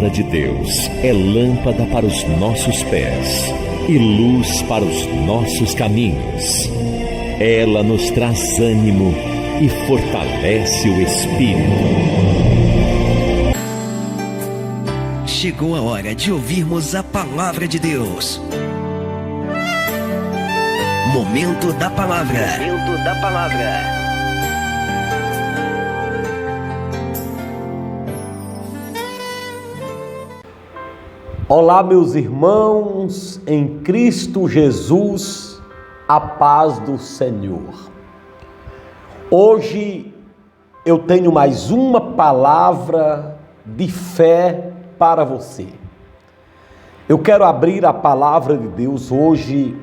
palavra de Deus é lâmpada para os nossos pés e luz para os nossos caminhos. Ela nos traz ânimo e fortalece o espírito. Chegou a hora de ouvirmos a palavra de Deus. Momento da palavra. Momento da palavra. Olá, meus irmãos, em Cristo Jesus, a paz do Senhor. Hoje eu tenho mais uma palavra de fé para você. Eu quero abrir a palavra de Deus hoje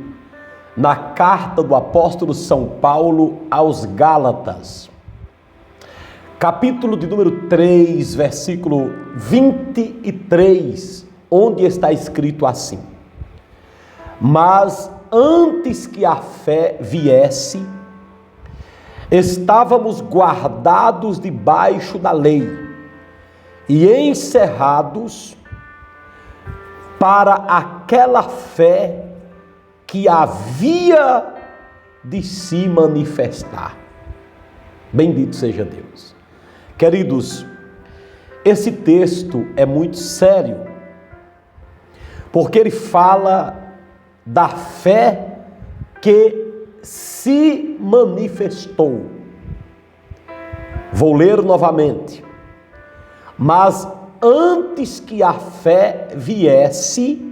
na carta do apóstolo São Paulo aos Gálatas, capítulo de número 3, versículo 23, onde está escrito assim: mas antes que a fé viesse, estávamos guardados debaixo da lei e encerrados para aquela fé que havia de se manifestar. Bendito seja Deus. Queridos, esse texto é muito sério, porque ele fala da fé que se manifestou. Vou ler novamente. Mas antes que a fé viesse,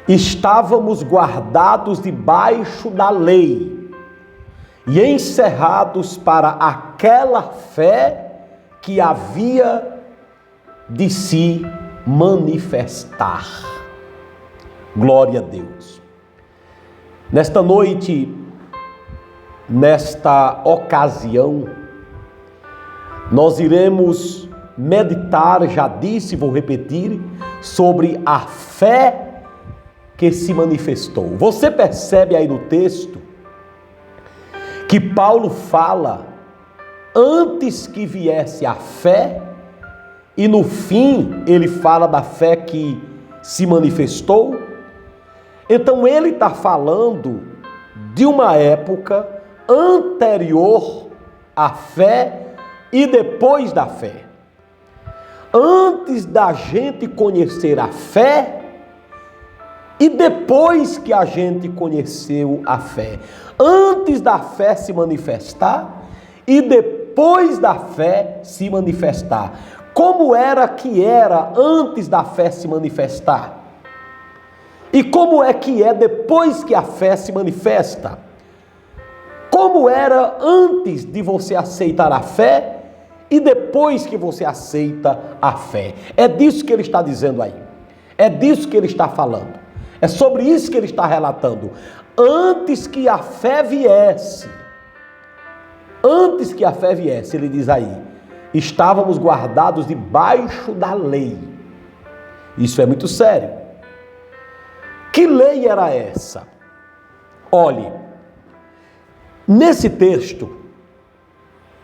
estávamos guardados debaixo da lei e encerrados para aquela fé que havia de se manifestar. Glória a Deus. Nesta noite, nesta ocasião, nós iremos meditar, já disse, vou repetir, sobre a fé que se manifestou. Você percebe aí no texto que Paulo fala antes que viesse a fé, e no fim ele fala da fé que se manifestou. Então ele está falando de uma época anterior à fé e depois da fé. Antes da gente conhecer a fé e depois que a gente conheceu a fé. Antes da fé se manifestar e depois da fé se manifestar. Como era que era antes da fé se manifestar? E como é que é depois que a fé se manifesta? Como era antes de você aceitar a fé e depois que você aceita a fé? É disso que ele está dizendo aí. É disso que ele está falando. É sobre isso que ele está relatando. Antes que a fé viesse, ele diz aí, estávamos guardados debaixo da lei. Isso é muito sério. Que lei era essa? Olhe, nesse texto,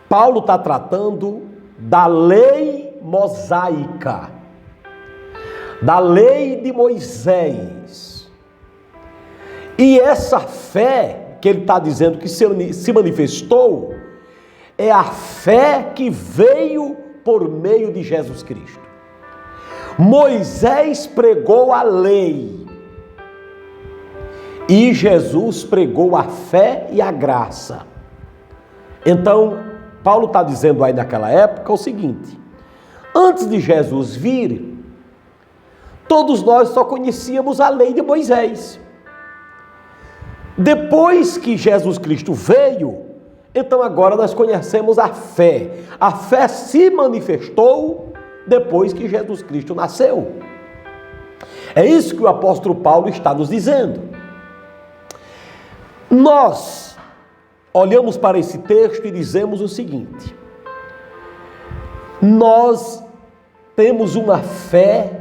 Paulo está tratando da lei mosaica, da lei de Moisés. E essa fé que ele está dizendo que se manifestou é a fé que veio por meio de Jesus Cristo. Moisés pregou a lei e Jesus pregou a fé e a graça. Então, Paulo está dizendo aí naquela época o seguinte: antes de Jesus vir, todos nós só conhecíamos a lei de Moisés. Depois que Jesus Cristo veio, então agora nós conhecemos a fé. A fé se manifestou depois que Jesus Cristo nasceu. É isso que o apóstolo Paulo está nos dizendo. Nós olhamos para esse texto e dizemos o seguinte: nós temos uma fé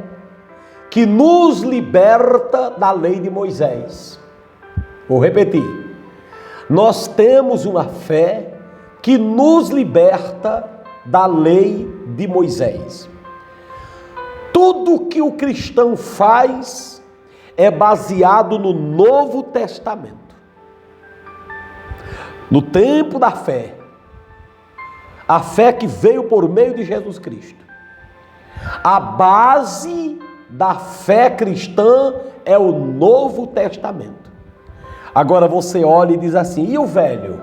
que nos liberta da lei de Moisés. Vou repetir. Nós temos uma fé que nos liberta da lei de Moisés. Tudo que o cristão faz é baseado no Novo Testamento. No tempo da fé. A fé que veio por meio de Jesus Cristo. A base da fé cristã é o Novo Testamento. Agora você olha e diz assim, e o velho?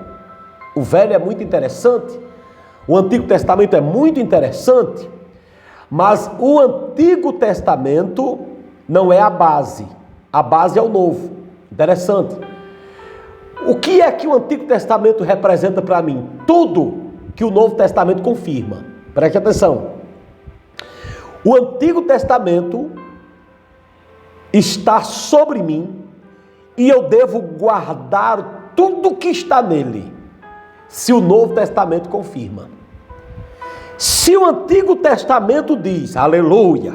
O velho é muito interessante, o Antigo Testamento é muito interessante, mas o Antigo Testamento não é a base é o Novo. Interessante. O que é que o Antigo Testamento representa para mim? Tudo que o Novo Testamento confirma. Preste atenção. O Antigo Testamento está sobre mim e eu devo guardar tudo que está nele, se o Novo Testamento confirma. Se o Antigo Testamento diz, aleluia,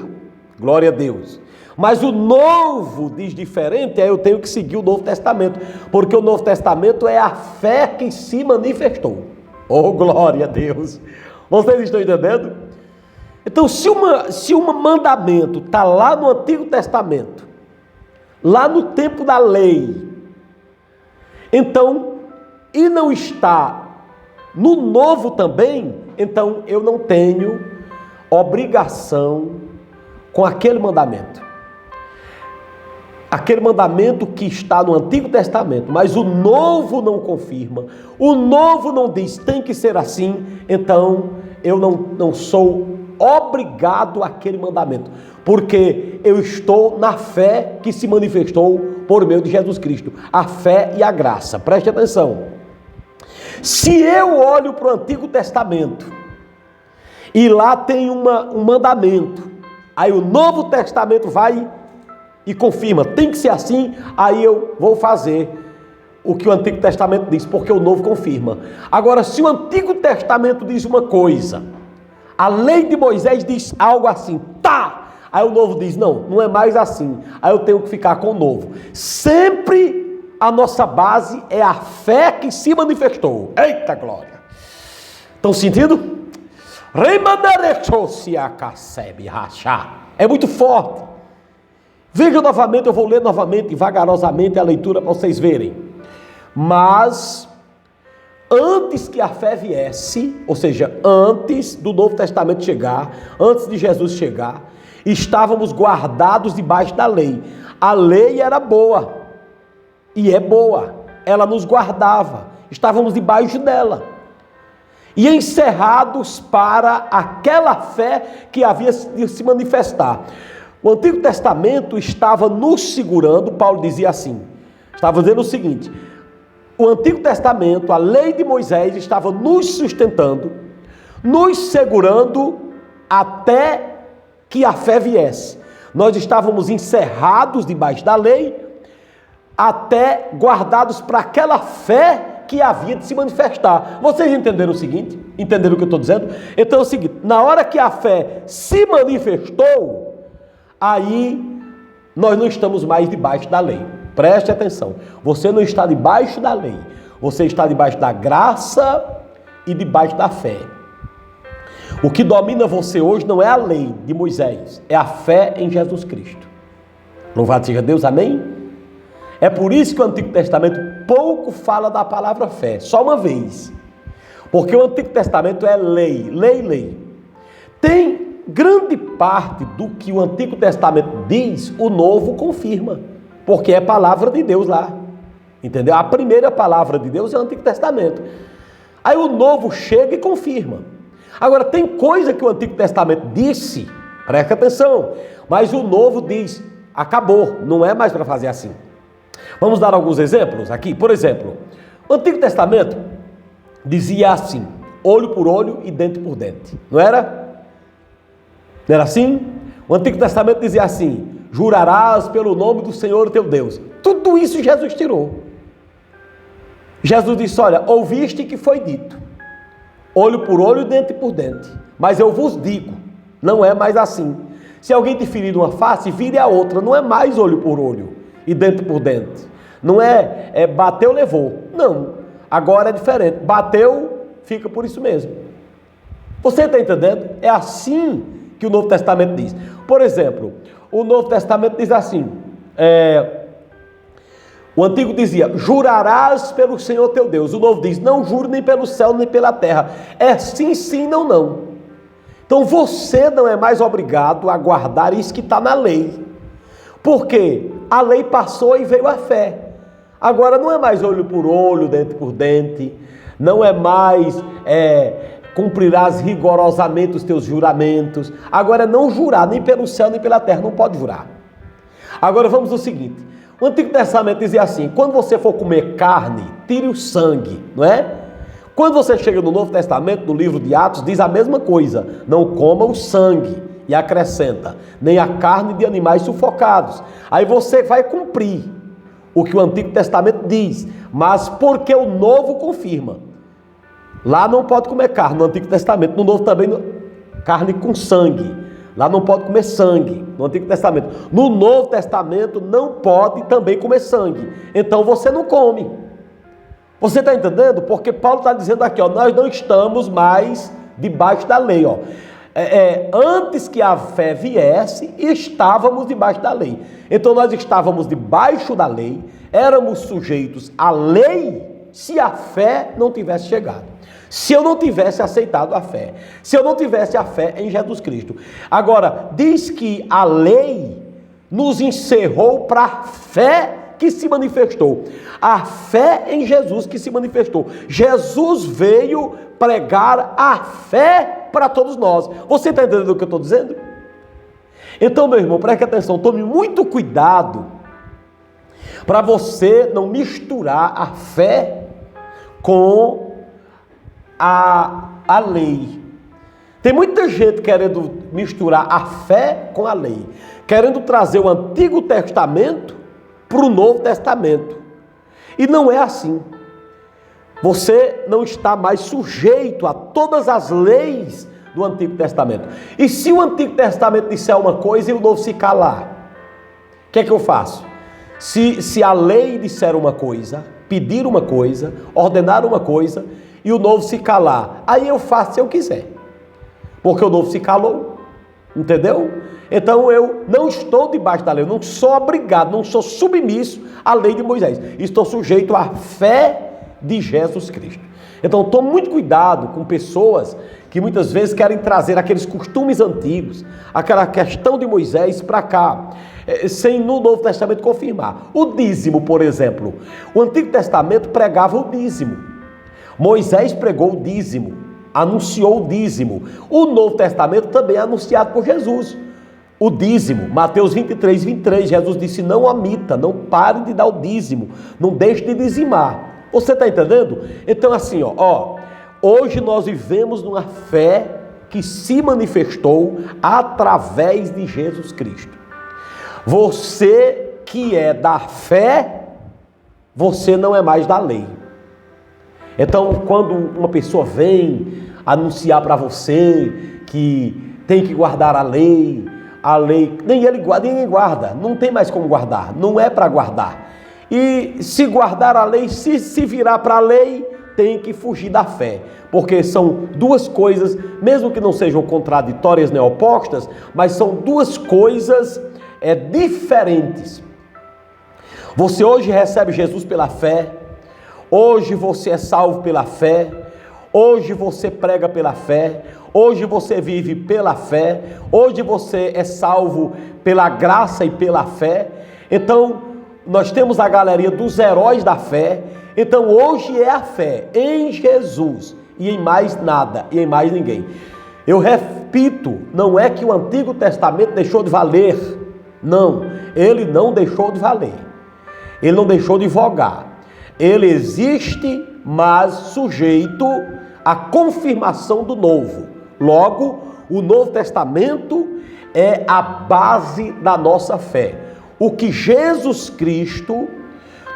glória a Deus, mas o Novo diz diferente, aí eu tenho que seguir o Novo Testamento, porque o Novo Testamento é a fé que se manifestou. Oh, glória a Deus! Vocês estão entendendo? Então, se um mandamento está lá no Antigo Testamento, lá no tempo da lei, então, e não está no Novo também, então eu não tenho obrigação com aquele mandamento. Aquele mandamento que está no Antigo Testamento, mas o Novo não confirma, o Novo não diz tem que ser assim, então eu não sou obrigado àquele mandamento, porque eu estou na fé que se manifestou por meio de Jesus Cristo, a fé e a graça. Preste atenção. Se eu olho para o Antigo Testamento e lá tem um mandamento, aí o Novo Testamento vai e confirma, tem que ser assim, aí eu vou fazer o que o Antigo Testamento diz, porque o Novo confirma. Agora, se o Antigo Testamento diz uma coisa, a lei de Moisés diz algo assim, tá! Aí o Novo diz, não é mais assim, aí eu tenho que ficar com o Novo. Sempre a nossa base é a fé que se manifestou. Eita glória! Estão sentindo? É muito forte. Veja novamente, eu vou ler novamente, vagarosamente a leitura para vocês verem. Mas, antes que a fé viesse, ou seja, antes do Novo Testamento chegar, antes de Jesus chegar, estávamos guardados debaixo da lei. A lei era boa, e é boa, ela nos guardava, estávamos debaixo dela. E encerrados para aquela fé que havia de se manifestar. O Antigo Testamento estava nos segurando, Paulo dizia assim, estava dizendo o seguinte, o Antigo Testamento, a lei de Moisés estava nos sustentando, nos segurando até que a fé viesse. Nós estávamos encerrados debaixo da lei, até guardados para aquela fé que havia de se manifestar. Vocês entenderam o seguinte? Entenderam o que eu estou dizendo? Então é o seguinte, na hora que a fé se manifestou, aí nós não estamos mais debaixo da lei. Preste atenção, você não está debaixo da lei, você está debaixo da graça e debaixo da fé. O que domina você hoje não é a lei de Moisés, é a fé em Jesus Cristo. Louvado seja Deus, amém? É por isso que o Antigo Testamento pouco fala da palavra fé, só uma vez. Porque o Antigo Testamento é lei, lei, lei. Tem grande parte do que o Antigo Testamento diz, o Novo confirma. Porque é palavra de Deus lá. Entendeu? A primeira palavra de Deus é o Antigo Testamento. Aí o Novo chega e confirma. Agora, tem coisa que o Antigo Testamento disse, presta atenção, mas o Novo diz, acabou, não é mais para fazer assim. Vamos dar alguns exemplos aqui. Por exemplo, o Antigo Testamento dizia assim, olho por olho e dente por dente. Não era? Não era assim? O Antigo Testamento dizia assim, jurarás pelo nome do Senhor teu Deus. Tudo isso Jesus tirou. Jesus disse, olha, ouviste que foi dito, olho por olho e dente por dente. Mas eu vos digo, não é mais assim. Se alguém te ferir uma face, vire a outra. Não é mais olho por olho e dente por dente. Não é bateu, levou. Não, agora é diferente. Bateu, fica por isso mesmo. Você está entendendo? É assim que o Novo Testamento diz. Por exemplo, o Novo Testamento diz assim, o Antigo dizia, jurarás pelo Senhor teu Deus. O Novo diz, não juro nem pelo céu nem pela terra. É sim, sim, não, não. Então você não é mais obrigado a guardar isso que está na lei. Porque a lei passou e veio a fé. Agora não é mais olho por olho, dente por dente. Não é mais cumprirás rigorosamente os teus juramentos. Agora é não jurar nem pelo céu nem pela terra. Não pode jurar. Agora vamos ao seguinte. O Antigo Testamento dizia assim, quando você for comer carne, tire o sangue, não é? Quando você chega no Novo Testamento, no livro de Atos, diz a mesma coisa, não coma o sangue, e acrescenta, nem a carne de animais sufocados. Aí você vai cumprir o que o Antigo Testamento diz, mas porque o Novo confirma. Lá não pode comer carne, no Antigo Testamento, no Novo também, carne com sangue. Lá não pode comer sangue, no Antigo Testamento. No Novo Testamento não pode também comer sangue. Então você não come. Você está entendendo? Porque Paulo está dizendo aqui, ó, nós não estamos mais debaixo da lei. Ó. Antes que a fé viesse, estávamos debaixo da lei. Então nós estávamos debaixo da lei, éramos sujeitos à lei, se a fé não tivesse chegado. Se eu não tivesse aceitado a fé, se eu não tivesse a fé em Jesus Cristo. Agora, diz que a lei nos encerrou para a fé que se manifestou. A fé em Jesus que se manifestou. Jesus veio pregar a fé para todos nós. Você está entendendo o que eu estou dizendo? Então, meu irmão, preste atenção, tome muito cuidado para você não misturar a fé com a lei. Tem muita gente querendo misturar a fé com a lei, querendo trazer o Antigo Testamento para o Novo Testamento. E não é assim. Você não está mais sujeito a todas as leis do Antigo Testamento. E se o Antigo Testamento disser uma coisa e o Novo se calar, o que é que eu faço? Se a lei disser uma coisa, pedir uma coisa, ordenar uma coisa, e o Novo se calar, aí eu faço se eu quiser, porque o Novo se calou, entendeu? Então eu não estou debaixo da lei, eu não sou obrigado, não sou submisso à lei de Moisés, estou sujeito à fé de Jesus Cristo. Então tome muito cuidado com pessoas que muitas vezes querem trazer aqueles costumes antigos, aquela questão de Moisés para cá, sem no Novo Testamento confirmar. O dízimo, por exemplo, o Antigo Testamento pregava o dízimo. Moisés pregou o dízimo, anunciou o dízimo. O Novo Testamento também é anunciado por Jesus. O dízimo, Mateus 23, 23, Jesus disse, não omita, não pare de dar o dízimo, não deixe de dizimar. Você está entendendo? Então assim, hoje nós vivemos numa fé que se manifestou através de Jesus Cristo. Você que é da fé, você não é mais da lei. Então, quando uma pessoa vem anunciar para você que tem que guardar a lei, ninguém guarda, não tem mais como guardar, não é para guardar. E se guardar a lei, se virar para a lei, tem que fugir da fé, porque são duas coisas, mesmo que não sejam contraditórias nem opostas, mas são duas coisas diferentes. Você hoje recebe Jesus pela fé, hoje você é salvo pela fé, hoje você prega pela fé, hoje você vive pela fé, hoje você é salvo pela graça e pela fé. Então, nós temos a galeria dos heróis da fé. Então, hoje é a fé em Jesus e em mais nada e em mais ninguém. Eu repito, não é que o Antigo Testamento deixou de valer. Não, ele não deixou de valer. Ele não deixou de vogar. Ele existe, mas sujeito à confirmação do Novo. Logo, o Novo Testamento é a base da nossa fé. O que Jesus Cristo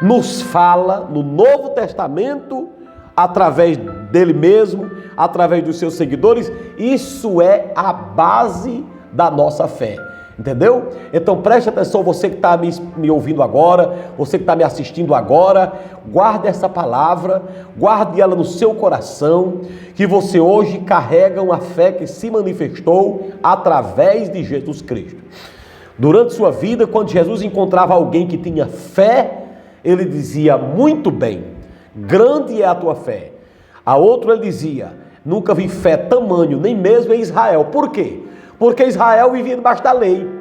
nos fala no Novo Testamento, através dele mesmo, através dos seus seguidores, isso é a base da nossa fé. Entendeu? Então preste atenção, você que está me ouvindo agora, você que está me assistindo agora, guarde essa palavra, guarde ela no seu coração, que você hoje carrega uma fé que se manifestou através de Jesus Cristo. Durante sua vida, quando Jesus encontrava alguém que tinha fé, ele dizia: muito bem, grande é a tua fé. A outro ele dizia: nunca vi fé tamanho, nem mesmo em Israel. Por quê? Porque Israel vivia debaixo da lei.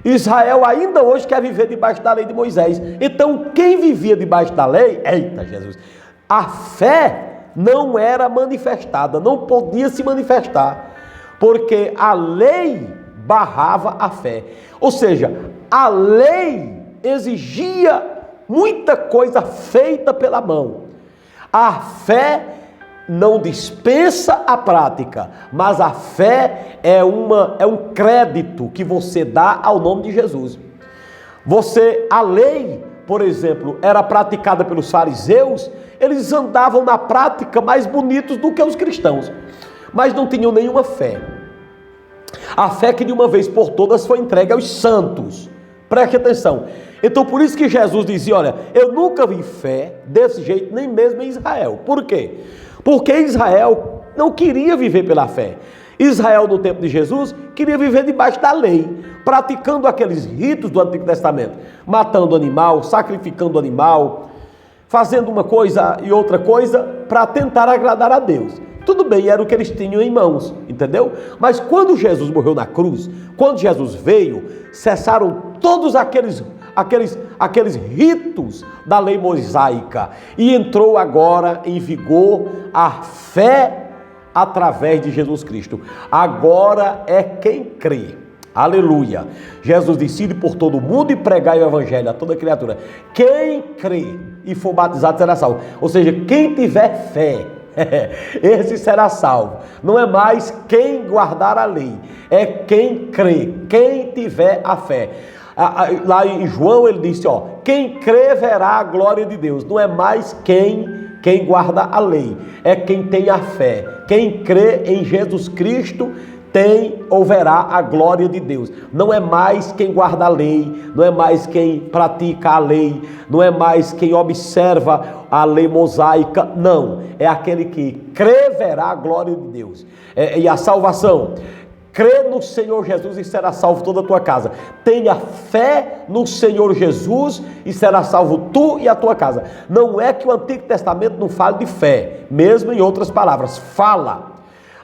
Israel ainda hoje quer viver debaixo da lei de Moisés. Então quem vivia debaixo da lei, eita Jesus, a fé não era manifestada, não podia se manifestar, porque a lei barrava a fé. Ou seja, a lei exigia muita coisa feita pela mão. A fé não dispensa a prática, mas a fé é um crédito que você dá ao nome de Jesus. A lei, por exemplo, era praticada pelos fariseus, eles andavam na prática mais bonitos do que os cristãos, mas não tinham nenhuma fé. A fé que de uma vez por todas foi entregue aos santos. Preste atenção. Então por isso que Jesus dizia: olha, eu nunca vi fé desse jeito, nem mesmo em Israel. Por quê? Porque Israel não queria viver pela fé. Israel, no tempo de Jesus, queria viver debaixo da lei, praticando aqueles ritos do Antigo Testamento, matando animal, sacrificando animal, fazendo uma coisa e outra coisa para tentar agradar a Deus. Tudo bem, era o que eles tinham em mãos, entendeu? Mas quando Jesus morreu na cruz, quando Jesus veio, cessaram todos aqueles ritos da lei mosaica e entrou agora em vigor a fé através de Jesus Cristo. Agora é quem crê. Aleluia. Jesus disse: ide por todo o mundo e pregai o evangelho a toda criatura. Quem crê e for batizado será salvo. Ou seja, quem tiver fé, esse será salvo. Não é mais quem guardar a lei, é quem crê, quem tiver a fé. Lá em João ele disse: ó, quem crê verá a glória de Deus. Não é mais quem guarda a lei, é quem tem a fé. Quem crê em Jesus Cristo tem ou verá a glória de Deus. Não é mais quem guarda a lei, não é mais quem pratica a lei, não é mais quem observa a lei mosaica, não. É aquele que crê verá a glória de Deus. E a salvação: crê no Senhor Jesus e será salvo toda a tua casa. Tenha fé no Senhor Jesus e será salvo tu e a tua casa. Não é que o Antigo Testamento não fale de fé, mesmo em outras palavras, fala.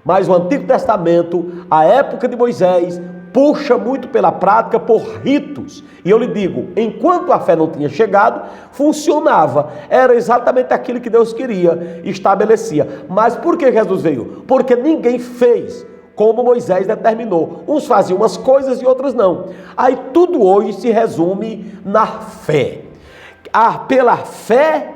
Mas o Antigo Testamento, a época de Moisés, puxa muito pela prática por ritos. E eu lhe digo, enquanto a fé não tinha chegado, funcionava. Era exatamente aquilo que Deus queria, estabelecia. Mas por que Jesus veio? Porque ninguém fez como Moisés determinou. Uns faziam umas coisas e outros não. Aí tudo hoje se resume na fé. Pela fé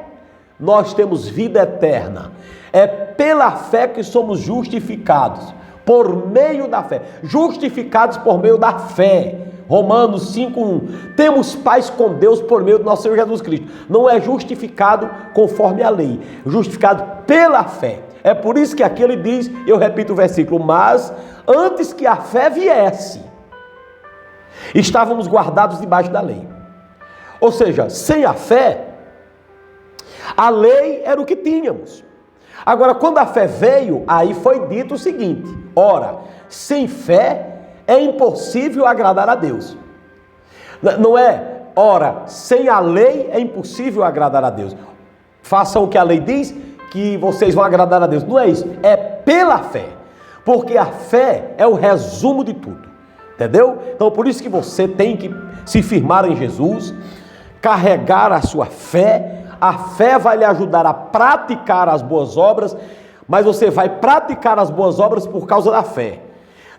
nós temos vida eterna. É pela fé que somos justificados, por meio da fé. Justificados por meio da fé. Romanos 5:1. Temos paz com Deus por meio do nosso Senhor Jesus Cristo. Não é justificado conforme a lei, justificado pela fé. É por isso que aqui ele diz, eu repito o versículo: mas antes que a fé viesse, estávamos guardados debaixo da lei. Ou seja, sem a fé, a lei era o que tínhamos. Agora, quando a fé veio, aí foi dito o seguinte: ora, sem fé é impossível agradar a Deus. Não é, ora, sem a lei é impossível agradar a Deus. Façam o que a lei diz, que vocês vão agradar a Deus. Não é isso, é pela fé. Porque a fé é o resumo de tudo. Entendeu? Então, por isso que você tem que se firmar em Jesus, carregar a sua fé. A fé vai lhe ajudar a praticar as boas obras, mas você vai praticar as boas obras por causa da fé.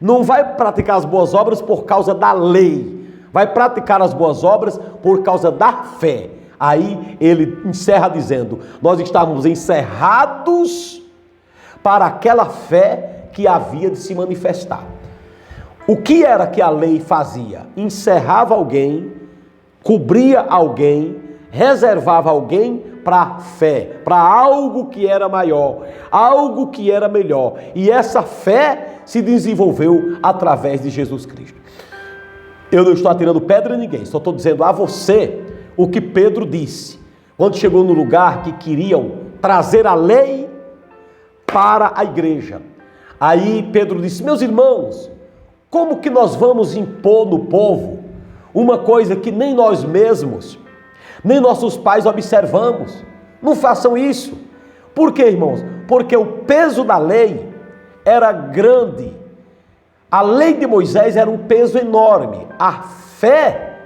Não vai praticar as boas obras por causa da lei. Vai praticar as boas obras por causa da fé. Aí ele encerra dizendo: nós estávamos encerrados para aquela fé que havia de se manifestar. O que era que a lei fazia? Encerrava alguém, cobria alguém, reservava alguém para a fé, para algo que era maior, algo que era melhor. E essa fé se desenvolveu através de Jesus Cristo. Eu não estou atirando pedra em ninguém, só estou dizendo a você o que Pedro disse. Quando chegou no lugar que queriam trazer a lei para a igreja. Aí Pedro disse: meus irmãos, como que nós vamos impor no povo uma coisa que nem nós mesmos, nem nossos pais observamos? Não façam isso. Por quê, irmãos? Porque o peso da lei era grande. A lei de Moisés era um peso enorme. A fé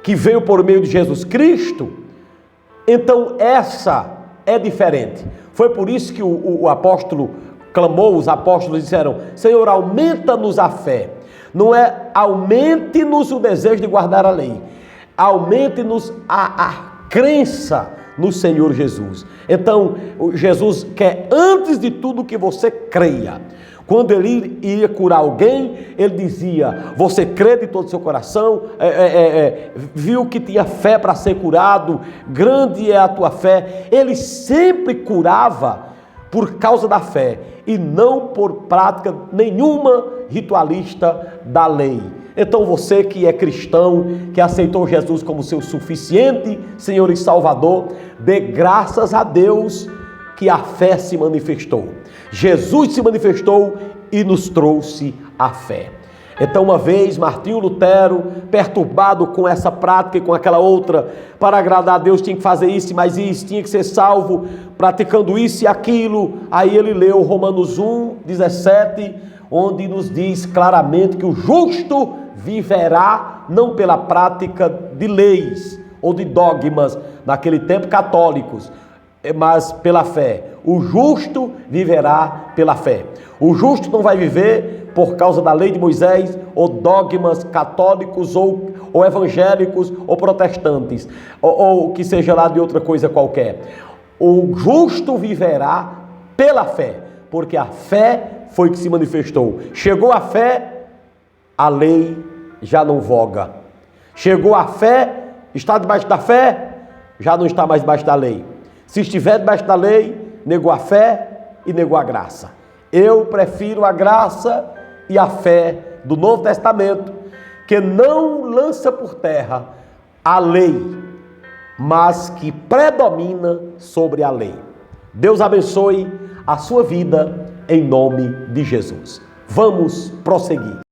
que veio por meio de Jesus Cristo, então essa é diferente. Foi por isso que o apóstolo clamou, os apóstolos disseram: Senhor, aumenta-nos a fé. Não é aumente-nos o desejo de guardar a lei, aumente-nos a crença no Senhor Jesus. Então, Jesus quer, antes de tudo, que você creia. Quando ele ia curar alguém, ele dizia: você crê de todo o seu coração, viu que tinha fé para ser curado, grande é a tua fé. Ele sempre curava por causa da fé e não por prática nenhuma ritualista da lei. Então você que é cristão, que aceitou Jesus como seu suficiente Senhor e Salvador, dê graças a Deus que a fé se manifestou. Jesus se manifestou e nos trouxe a fé. Então, uma vez, Martinho Lutero, perturbado com essa prática e com aquela outra, para agradar a Deus tinha que fazer isso, mas isso, tinha que ser salvo praticando isso e aquilo. Aí ele leu Romanos 1:17, onde nos diz claramente que o justo viverá não pela prática de leis ou de dogmas, naquele tempo católicos, mas pela fé. O justo viverá pela fé. O justo não vai viver por causa da lei de Moisés, ou dogmas católicos, ou evangélicos, ou protestantes, ou que seja lá de outra coisa qualquer. O justo viverá pela fé, porque a fé foi que se manifestou. Chegou a fé, a lei já não voga. Chegou a fé, está debaixo da fé, já não está mais debaixo da lei. Se estiver debaixo da lei, negou a fé e negou a graça. Eu prefiro a graça e a fé do Novo Testamento, que não lança por terra a lei, mas que predomina sobre a lei. Deus abençoe a sua vida em nome de Jesus. Vamos prosseguir.